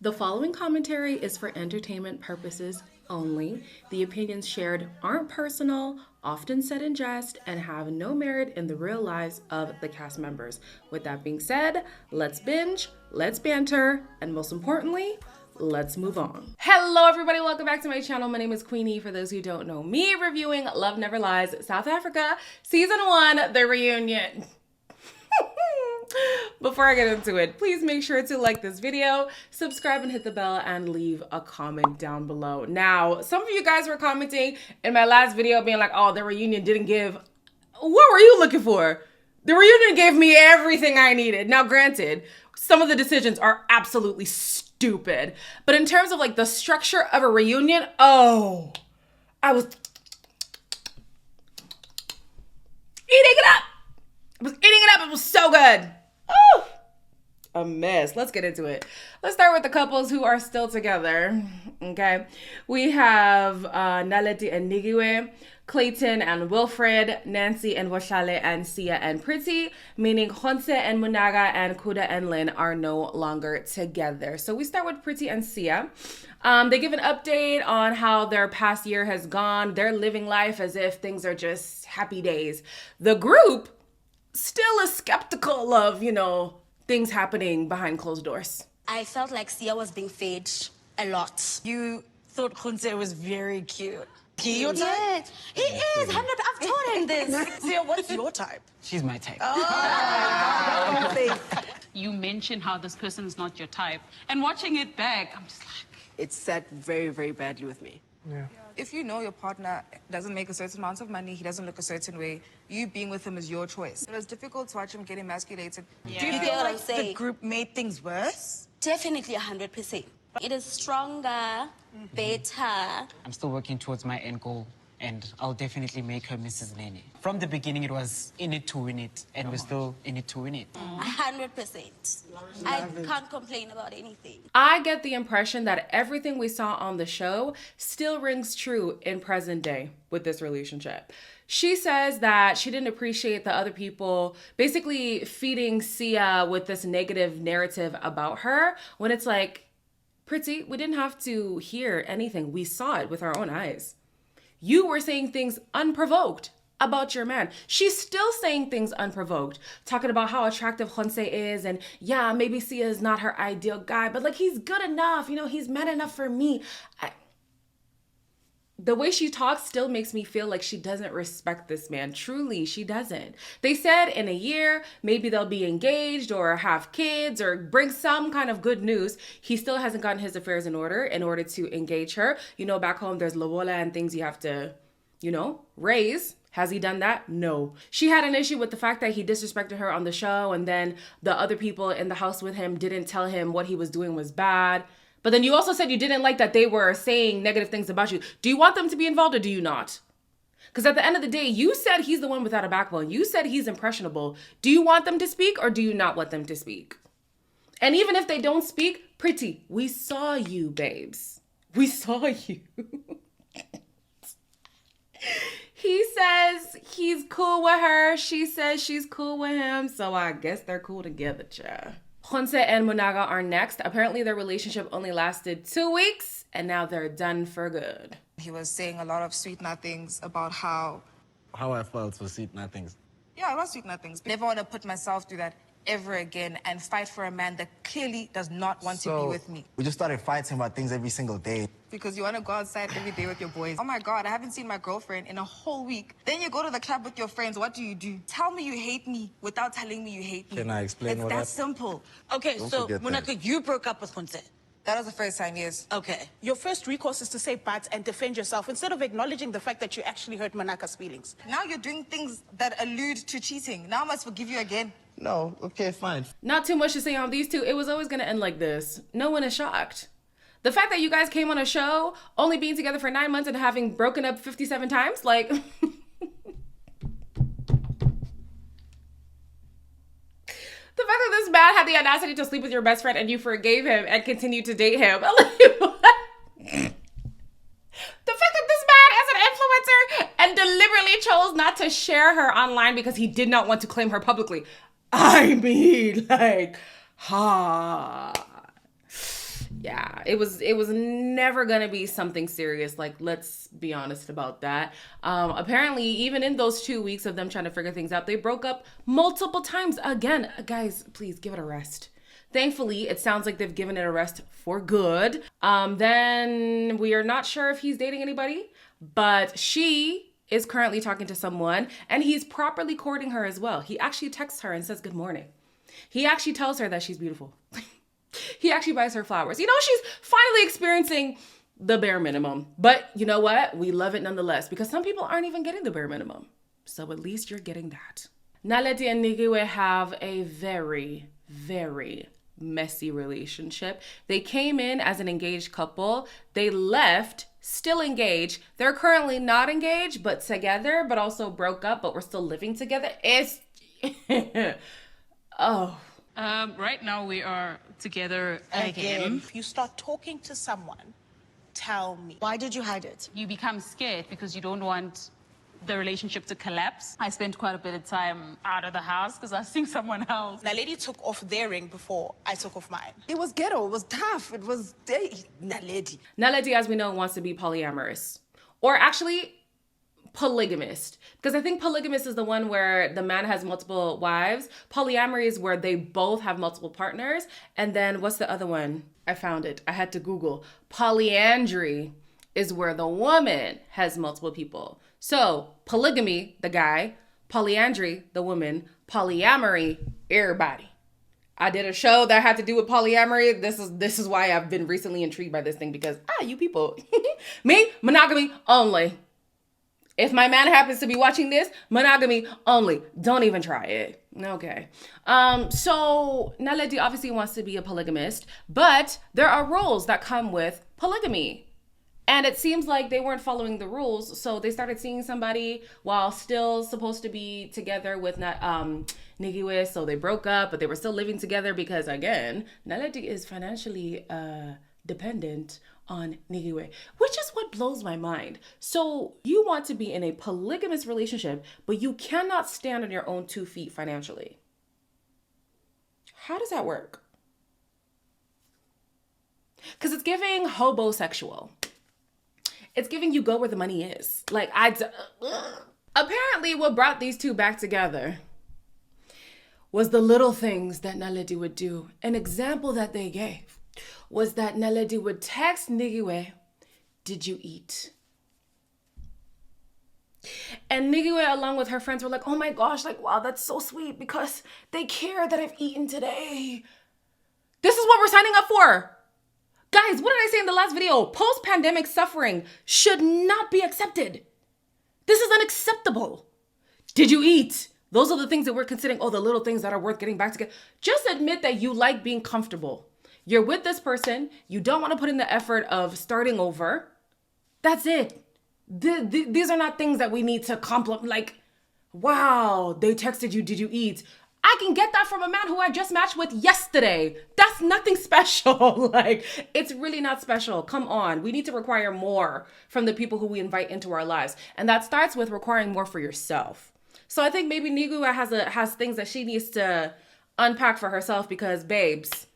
The following commentary is for entertainment purposes only. The opinions shared aren't personal, often said in jest, and have no merit in the real lives of the cast members. With that being said, let's binge, let's banter, and most importantly, let's move on. Hello everybody, welcome back to my channel. My name is Queenie. For those who don't know me, reviewing Love Never Lies South Africa Season 1, The Reunion. Before I get into it, please make sure to like this video, subscribe and hit the bell, and leave a comment down below. Now, some of you guys were commenting in my last video being like, oh, the reunion didn't give... What were you looking for? The reunion gave me everything I needed. Now, granted, some of the decisions are absolutely stupid, but in terms of like the structure of a reunion, oh, I was eating it up. It was so good. Oh, a mess. Let's get into it. Let's start with the couples who are still together. Okay. We have Nelli and Nigi, Clayton and Wilfred, Nancy and Isala and Sia and Pretty, meaning Hon and Managa and Cuda and Lynn are no longer together. So we start with Pretty and Sia. They give an update on how their past year has gone. They're living life as if things are just happy days. The group still is skeptical of, things happening behind closed doors. I felt like Sia was being fed a lot. You thought Khunse was very cute. He your type? Yes, he is. I've told him this. Sia, what's your type? She's my type. You mention how this person is not your type, and watching it back, I'm just like... It sat very, very badly with me. Yeah. If you know your partner doesn't make a certain amount of money, he doesn't look a certain way, you being with him is your choice. It was difficult to watch him get emasculated. Yeah. Do you You feel get what I'm like saying? the group made things worse? Definitely 100%. It is stronger, better. I'm still working towards my end goal, and I'll definitely make her Mrs. Nene. From the beginning, it was in it to win it, and we're still in it to win it. 100%. I can't complain about anything. I get the impression that everything we saw on the show still rings true in present day with this relationship. She says that she didn't appreciate the other people basically feeding Sia with this negative narrative about her, when it's like, Pretty, we didn't have to hear anything. We saw it with our own eyes. You were saying things unprovoked about your man. She's still saying things unprovoked, talking about how attractive Khunse is, and yeah, maybe Sia is not her ideal guy, but like, he's good enough, he's man enough for me. The way she talks still makes me feel like she doesn't respect this man. Truly, she doesn't. They said in a year, maybe they'll be engaged or have kids or bring some kind of good news. He still hasn't gotten his affairs in order to engage her. Back home, there's lobola and things you have to, raise. Has he done that? No. She had an issue with the fact that he disrespected her on the show, and then the other people in the house with him didn't tell him what he was doing was bad. But then you also said you didn't like that they were saying negative things about you. Do you want them to be involved or do you not? Because at the end of the day, you said he's the one without a backbone. You said he's impressionable. Do you want them to speak or do you not want them to speak? And even if they don't speak, Pretty, we saw you, babes. We saw you. He says he's cool with her. She says she's cool with him. So I guess they're cool together, child. Hon and Managa are next. Apparently their relationship only lasted 2 weeks and now they're done for good. He was saying a lot of sweet nothings about how I felt for sweet nothings. Yeah, it was sweet nothings. Never want to put myself through that ever again and fight for a man that clearly does not want to be with me. We just started fighting about things every single day. Because you want to go outside every day with your boys. Oh my God, I haven't seen my girlfriend in a whole week. Then you go to the club with your friends. What do? Tell me you hate me without telling me you hate me. Can I explain it's what that happened? simple. Okay, Don't so forget that. Monica, you broke up with Khunse. That was the first time, yes. Okay. Your first recourse is to say but and defend yourself instead of acknowledging the fact that you actually hurt Manaka's feelings. Now you're doing things that allude to cheating. Now I must forgive you again. No, okay, fine. Not too much to say on these two. It was always going to end like this. No one is shocked. The fact that you guys came on a show only being together for 9 months and having broken up 57 times, like... The fact that this man had the audacity to sleep with your best friend and you forgave him and continued to date him. The fact that this man is an influencer and deliberately chose not to share her online because he did not want to claim her publicly. I mean, like, ha. Yeah, it was never gonna be something serious. Like, let's be honest about that. Apparently, even in those 2 weeks of them trying to figure things out, they broke up multiple times. Again, guys, please give it a rest. Thankfully, it sounds like they've given it a rest for good. Then we are not sure if he's dating anybody, but she is currently talking to someone, and he's properly courting her as well. He actually texts her and says good morning. He actually tells her that she's beautiful. He actually buys her flowers. You know, she's finally experiencing the bare minimum. But you know what? We love it nonetheless, because some people aren't even getting the bare minimum. So at least you're getting that. Nelli and Nigi have a very, very messy relationship. They came in as an engaged couple. They left still engaged. They're currently not engaged, but together, but also broke up, but we're still living together. It's oh. Right now we are together again. If you start talking to someone, tell me. Why did you hide it? You become scared because you don't want the relationship to collapse. I spent quite a bit of time out of the house because I was seeing someone else. Now, lady took off their ring before I took off mine. It was ghetto. It was tough. It was... Naledi. Nelli, as we know, wants to be polyamorous. Or actually, polygamist. Because I think polygamist is the one where the man has multiple wives. Polyamory is where they both have multiple partners. And then what's the other one? I found it. I had to Google. Polyandry is where the woman has multiple people. So polygamy, the guy, polyandry, the woman, polyamory, everybody. I did a show that had to do with polyamory. This is why I've been recently intrigued by this thing, because you people, me, monogamy only. If my man happens to be watching this, monogamy only. Don't even try it. Okay. So Nelli obviously wants to be a polygamist, but there are rules that come with polygamy. And it seems like they weren't following the rules, so they started seeing somebody while still supposed to be together with Nigi. So they broke up, but they were still living together because, again, Nelli is financially dependent on Nigi, which is what blows my mind. So you want to be in a polygamous relationship, but you cannot stand on your own 2 feet financially. How does that work? Because it's giving hobosexual. It's giving you go where the money is. Like, apparently what brought these two back together was the little things that Nelli would do. An example that they gave was that Nelli would text Nigi, "Did you eat?" And Nigi, along with her friends, were like, "Oh my gosh, like, wow, that's so sweet because they care that I've eaten today. This is what we're signing up for." Guys, what did I say in the last video? Post-pandemic suffering should not be accepted. This is unacceptable. Did you eat? Those are the things that we're considering, the little things that are worth getting back together. Just admit that you like being comfortable. You're with this person. You don't want to put in the effort of starting over. That's it. These are not things that we need to compliment. Like, wow, they texted you, "Did you eat?" I can get that from a man who I just matched with yesterday. That's nothing special. Like, it's really not special. Come on. We need to require more from the people who we invite into our lives. And that starts with requiring more for yourself. So I think maybe Nigi has things that she needs to unpack for herself because, babes,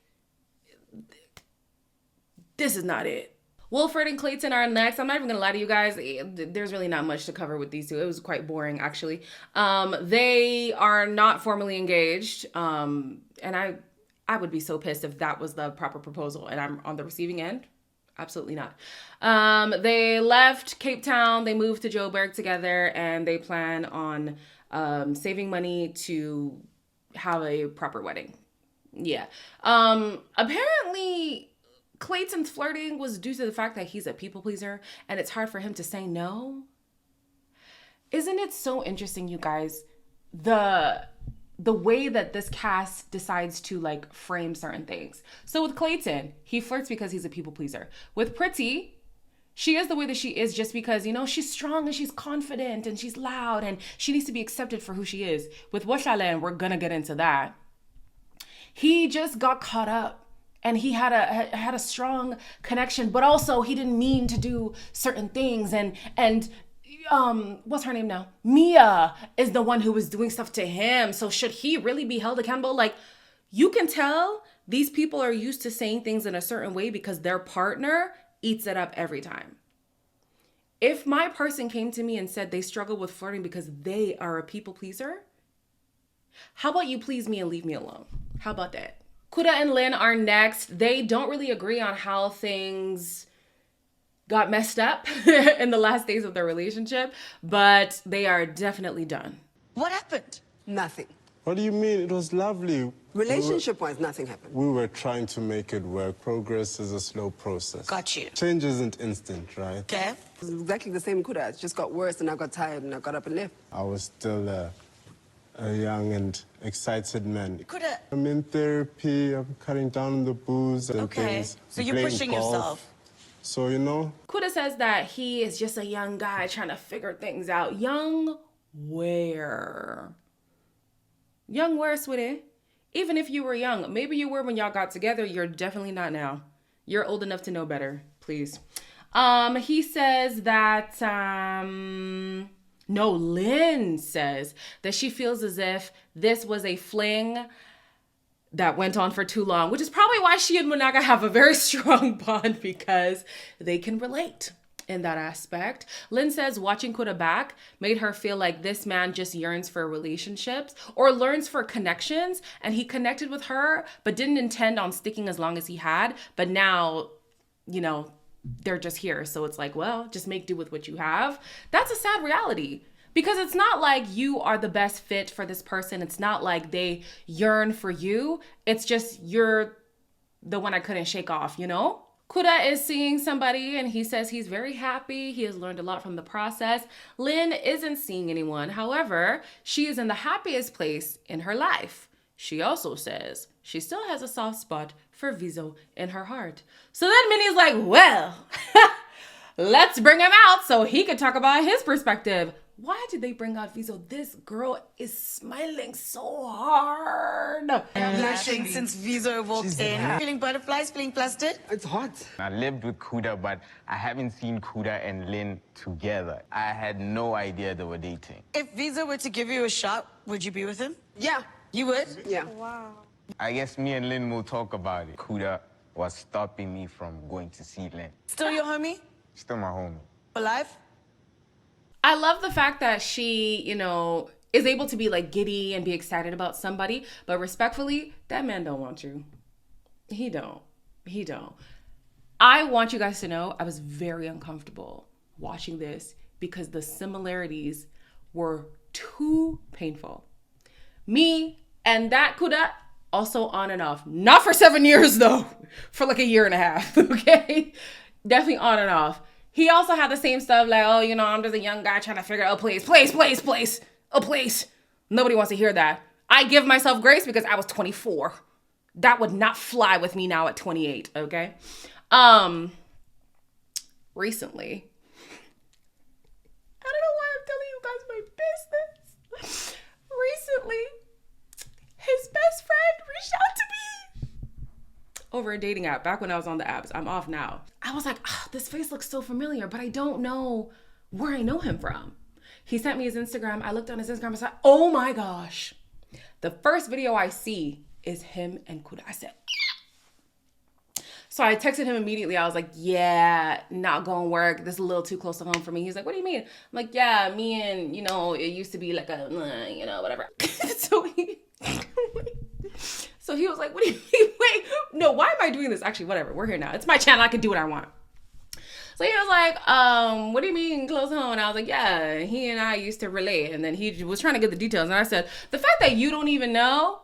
this is not it. Wilfred and Clayton are next. I'm not even gonna lie to you guys. There's really not much to cover with these two. It was quite boring, actually. They are not formally engaged. And I would be so pissed if that was the proper proposal and I'm on the receiving end. Absolutely not. They left Cape Town. They moved to Joburg together and they plan on saving money to have a proper wedding. Yeah. Apparently, Clayton's flirting was due to the fact that he's a people pleaser and it's hard for him to say no. Isn't it so interesting, you guys, the way that this cast decides to like frame certain things. So with Clayton, he flirts because he's a people pleaser. With Pretty, she is the way that she is just because, you know, she's strong and she's confident and she's loud and she needs to be accepted for who she is. With Isala, and we're gonna get into that, he just got caught up. And he had a strong connection, but also he didn't mean to do certain things. And what's her name now? Mia is the one who was doing stuff to him. So should he really be held accountable? Like, you can tell these people are used to saying things in a certain way because their partner eats it up every time. If my person came to me and said they struggle with flirting because they are a people pleaser, how about you please me and leave me alone? How about that? Cuda and Lynn are next. They don't really agree on how things got messed up in the last days of their relationship, but they are definitely done. What happened? Nothing. What do you mean? It was lovely. Relationship-wise, nothing happened. We were trying to make it work. Progress is a slow process. Got you. Change isn't instant, right? Okay. It was exactly the same Cuda. It just got worse and I got tired and I got up and left. I was still a young and excited man. Cuda. I'm in therapy. I'm cutting down on the booze and Okay. things. So you're playing pushing golf. yourself. So, you know. Cuda says that he is just a young guy trying to figure things out. Young where? Young where, sweetie? Even if you were young, maybe you were when y'all got together, you're definitely not now. You're old enough to know better, please. He says that, no, Lynn says that she feels as if this was a fling that went on for too long, which is probably why she and Managa have a very strong bond, because they can relate in that aspect. Lynn says watching Cuda back made her feel like this man just yearns for relationships or learns for connections, and he connected with her but didn't intend on sticking as long as he had, but now, you know, they're just here. So it's like, well, just make do with what you have. That's a sad reality. Because it's not like you are the best fit for this person. It's not like they yearn for you. It's just you're the one I couldn't shake off, you know? Cuda is seeing somebody and he says he's very happy. He has learned a lot from the process. Lynn isn't seeing anyone. However, she is in the happiest place in her life. She also says she still has a soft spot for Viso in her heart. So then Minnie's like, well, let's bring him out so he could talk about his perspective. Why did they bring out Viso? This girl is smiling so hard. I'm blushing since Viso walked in. Feeling butterflies, feeling flustered? It's hot. I lived with Cuda, but I haven't seen Cuda and Lynn together. I had no idea they were dating. If Viso were to give you a shot, would you be with him? Yeah. You would? Yeah. Wow. I guess me and Lynn will talk about it. Cuda was stopping me from going to see Lynn. Still your homie? Still my homie. For life? I love the fact that she, you know, is able to be like giddy and be excited about somebody, but respectfully, that man don't want you. He don't. I want you guys to know I was very uncomfortable watching this because the similarities were too painful. Me and that Cuda, also on and off. Not for 7 years though, for like a year and a half, okay? Definitely on and off. He also had the same stuff like, oh, you know, I'm just a young guy trying to figure out a place. Nobody wants to hear that. I give myself grace because I was 24. That would not fly with me now at 28, okay? Recently, I don't know why I'm telling you guys my business. Recently, his best friend reached out to me over a dating app, back when I was on the apps. I'm off now. I was like, oh, this face looks so familiar, but I don't know where I know him from. He sent me his Instagram. I looked on his Instagram. I said, oh my gosh. The first video I see is him and Cuda. I said, so I texted him immediately. I was like, yeah, not gonna work. This is a little too close to home for me. He's like, what do you mean? I'm like, yeah, me and, you know, it used to be like a, you know, whatever. So he was like, what do you mean? Wait, no, why am I doing this? Actually, whatever, we're here now. It's my channel, I can do what I want. So he was like, what do you mean close home? And I was like, yeah, he and I used to relate. And then he was trying to get the details. And I said, the fact that you don't even know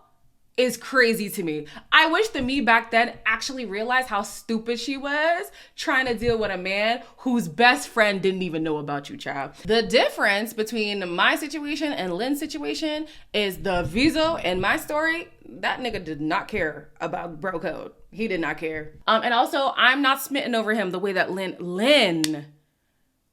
is crazy to me. I wish the me back then actually realized how stupid she was trying to deal with a man whose best friend didn't even know about you, child. The difference between my situation and Lynn's situation is the Viso in my story, that nigga did not care about bro code. He did not care. And also, I'm not smitten over him the way that Lynn,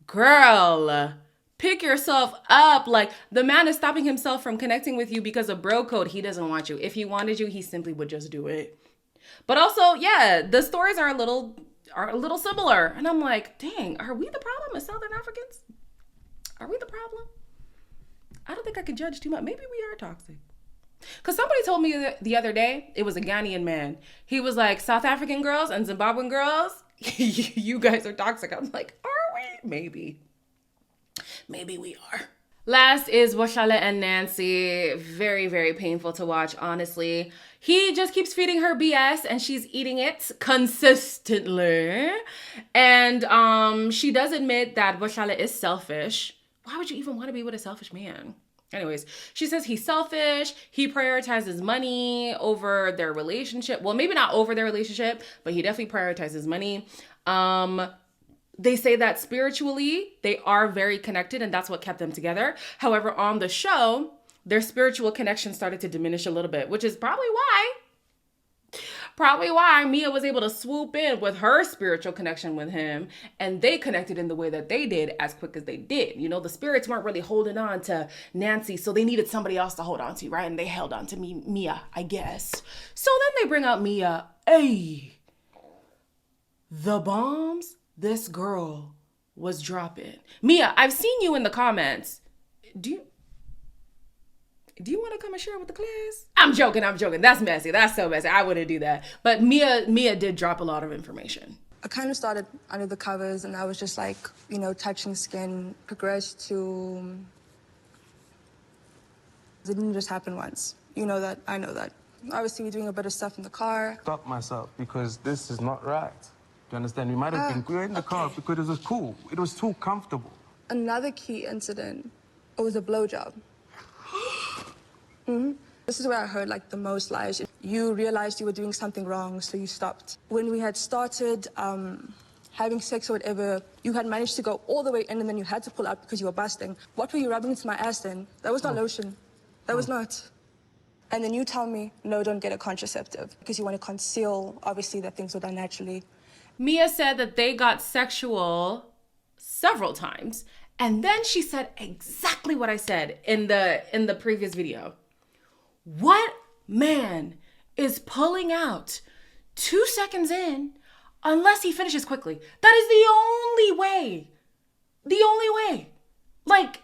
girl, pick yourself up. Like, the man is stopping himself from connecting with you because of bro code. He doesn't want you. If he wanted you, he simply would just do it. But also, yeah, the stories are a little similar. And I'm like, dang, are we the problem as Southern Africans? Are we the problem? I don't think I can judge too much. Maybe we are toxic. Because somebody told me the other day, it was a Ghanaian man. He was like, South African girls and Zimbabwean girls, you guys are toxic. I'm like, are we? Maybe. Maybe we are. Last is Isala and Nancy. Very, very painful to watch, honestly. He just keeps feeding her BS and she's eating it consistently. And she does admit that Isala is selfish. Why would you even want to be with a selfish man? Anyways, she says he's selfish. He prioritizes money over their relationship. Well, maybe not over their relationship, but he definitely prioritizes money. They say that spiritually, they are very connected and that's what kept them together. However, on the show, their spiritual connection started to diminish a little bit, which is probably why Mia was able to swoop in with her spiritual connection with him and they connected in the way that they did as quick as they did. You know, the spirits weren't really holding on to Nancy, so they needed somebody else to hold on to, right? And they held on to Mia, I guess. So then they bring out Mia. Hey, the bombs this girl was dropping. Mia, I've seen you in the comments. Do you want to come and share with the class? I'm joking. That's messy. That's so messy. I wouldn't do that. But Mia did drop a lot of information. I kind of started under the covers and I was just like, you know, touching skin, progressed to... It didn't just happen once. You know that, I know that. Obviously, we're doing a bit of stuff in the car. Stop myself because this is not right. Do you understand? We might have we were in the car because it was cool. It was too comfortable. Another key incident, it was a blowjob. This is where I heard like the most lies. You realized you were doing something wrong, so you stopped. When we had started having sex or whatever, you had managed to go all the way in and then you had to pull out because you were busting. What were you rubbing into my ass then? That was not lotion. That was not. And then you tell me, no, don't get a contraceptive because you want to conceal, obviously, that things were done naturally. Mia said that they got sexual several times. And then she said exactly what I said in the previous video. What man is pulling out 2 seconds in unless he finishes quickly? That is the only way. The only way. Like,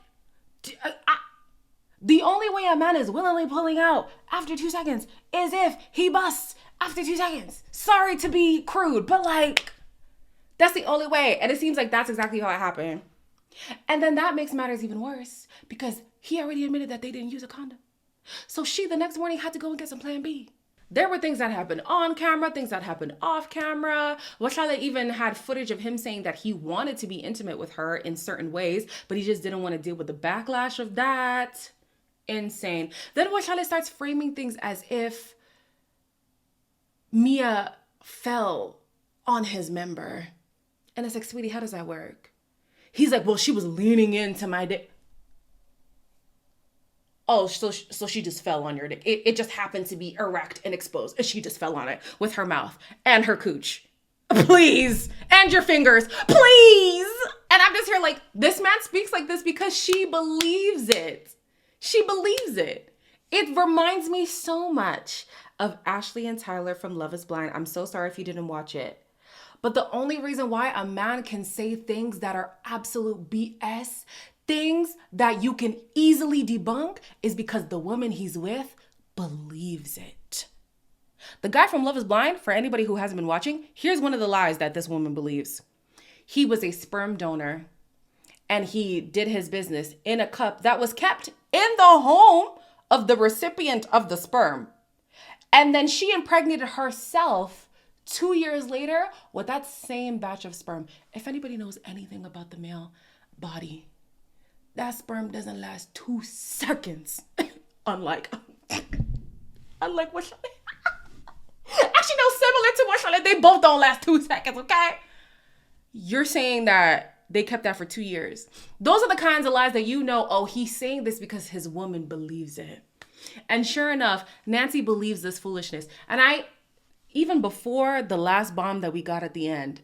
the only way a man is willingly pulling out after 2 seconds is if he busts after 2 seconds. Sorry to be crude, but like, that's the only way. And it seems like that's exactly how it happened. And then that makes matters even worse because he already admitted that they didn't use a condom. So she, the next morning, had to go and get some plan B. There were things that happened on camera, things that happened off camera. Washala even had footage of him saying that he wanted to be intimate with her in certain ways, but he just didn't want to deal with the backlash of that. Insane. Then Washala starts framing things as if Mia fell on his member. And it's like, sweetie, how does that work? He's like, well, she was leaning into my dick. Oh, so she just fell on your dick. It just happened to be erect and exposed. And she just fell on it with her mouth and her cooch. Please. And your fingers. Please. And I'm just here like, this man speaks like this because she believes it. She believes it. It reminds me so much of Ashley and Tyler from Love is Blind. I'm so sorry if you didn't watch it. But the only reason why a man can say things that are absolute BS, things that you can easily debunk, is because the woman he's with believes it. The guy from Love is Blind, for anybody who hasn't been watching, here's one of the lies that this woman believes. He was a sperm donor and he did his business in a cup that was kept in the home of the recipient of the sperm. And then she impregnated herself 2 years later with that same batch of sperm. If anybody knows anything about the male body, that sperm doesn't last 2 seconds. Unlike Washala. Actually, no, similar to Washala. They both don't last 2 seconds, okay? You're saying that they kept that for 2 years. Those are the kinds of lies that you know, oh, he's saying this because his woman believes it. And sure enough, Nancy believes this foolishness. And even before the last bomb that we got at the end,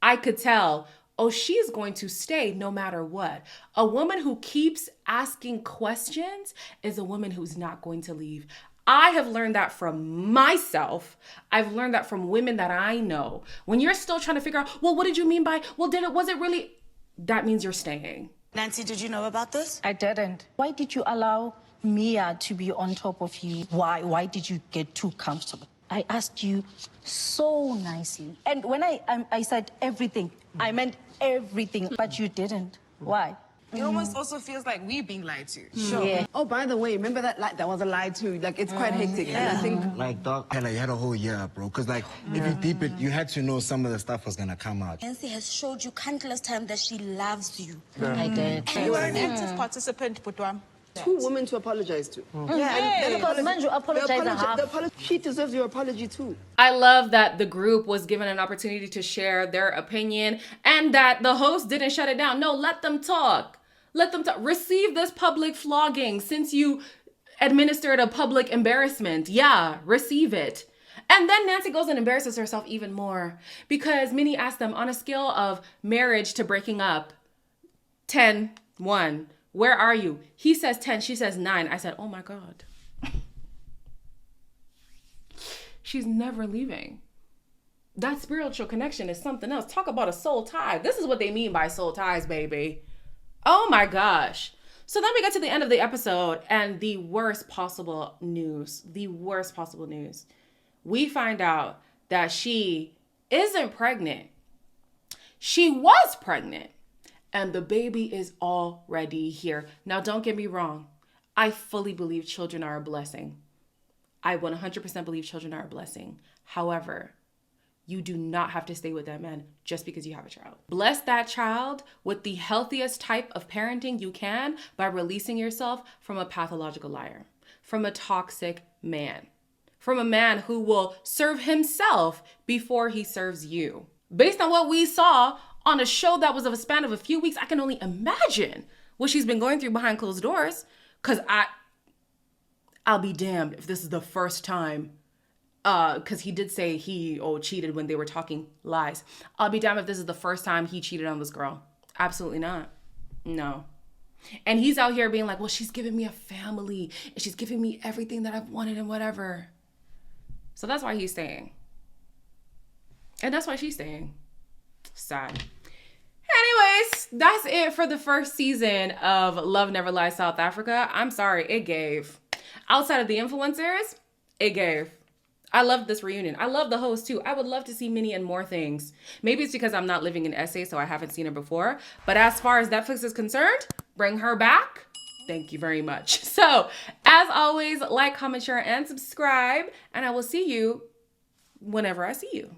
I could tell, oh, she's going to stay no matter what. A woman who keeps asking questions is a woman who's not going to leave. I have learned that from myself. I've learned that from women that I know. When you're still trying to figure out, well, what did you mean by, well, was it really? That means you're staying. Nancy, did you know about this? I didn't. Why did you allow Mia to be on top of you. Why did you get too comfortable? I asked you so nicely. And when I said everything, I meant everything, but you didn't. Why? It almost also feels like we're being lied to. Sure. Yeah. Oh, by the way, remember that was a lie too. Like, it's quite hectic. And I think... Like, dog, hella, you had a whole year, bro. Because, like, if you deep it, you had to know some of the stuff was going to come out. Nancy has showed you countless times that she loves you. I did. You were an active participant, Putwam. 2 women to apologize to. Because man, you apologize a half. She deserves your apology too. I love that the group was given an opportunity to share their opinion and that the host didn't shut it down. No, let them talk. Let them talk. Receive this public flogging since you administered a public embarrassment. Yeah, receive it. And then Nancy goes and embarrasses herself even more because Minnie asked them on a scale of marriage to breaking up, 10, 1. Where are you? He says 10, she says 9. I said, oh my God. She's never leaving. That spiritual connection is something else. Talk about a soul tie. This is what they mean by soul ties, baby. Oh my gosh. So then we get to the end of the episode and the worst possible news. The worst possible news. We find out that she isn't pregnant. She was pregnant. And the baby is already here. Now, don't get me wrong. I fully believe children are a blessing. I 100% believe children are a blessing. However, you do not have to stay with that man just because you have a child. Bless that child with the healthiest type of parenting you can by releasing yourself from a pathological liar, from a toxic man, from a man who will serve himself before he serves you. Based on what we saw on a show that was of a span of a few weeks, I can only imagine what she's been going through behind closed doors. Cause I'll be damned if this is the first time, cause he did say he cheated when they were talking lies. I'll be damned if this is the first time he cheated on this girl. Absolutely not. No. And he's out here being like, well, she's giving me a family and she's giving me everything that I've wanted and whatever. So that's why he's staying. And that's why she's staying. Sad. Anyways, that's it for the first season of Love Never Lies South Africa. I'm sorry, it gave. Outside of the influencers, it gave. I love this reunion. I love the host too. I would love to see Minnie in more things. Maybe it's because I'm not living in SA, so I haven't seen her before. But as far as Netflix is concerned, bring her back. Thank you very much. So, as always, like, comment, share, and subscribe. And I will see you whenever I see you.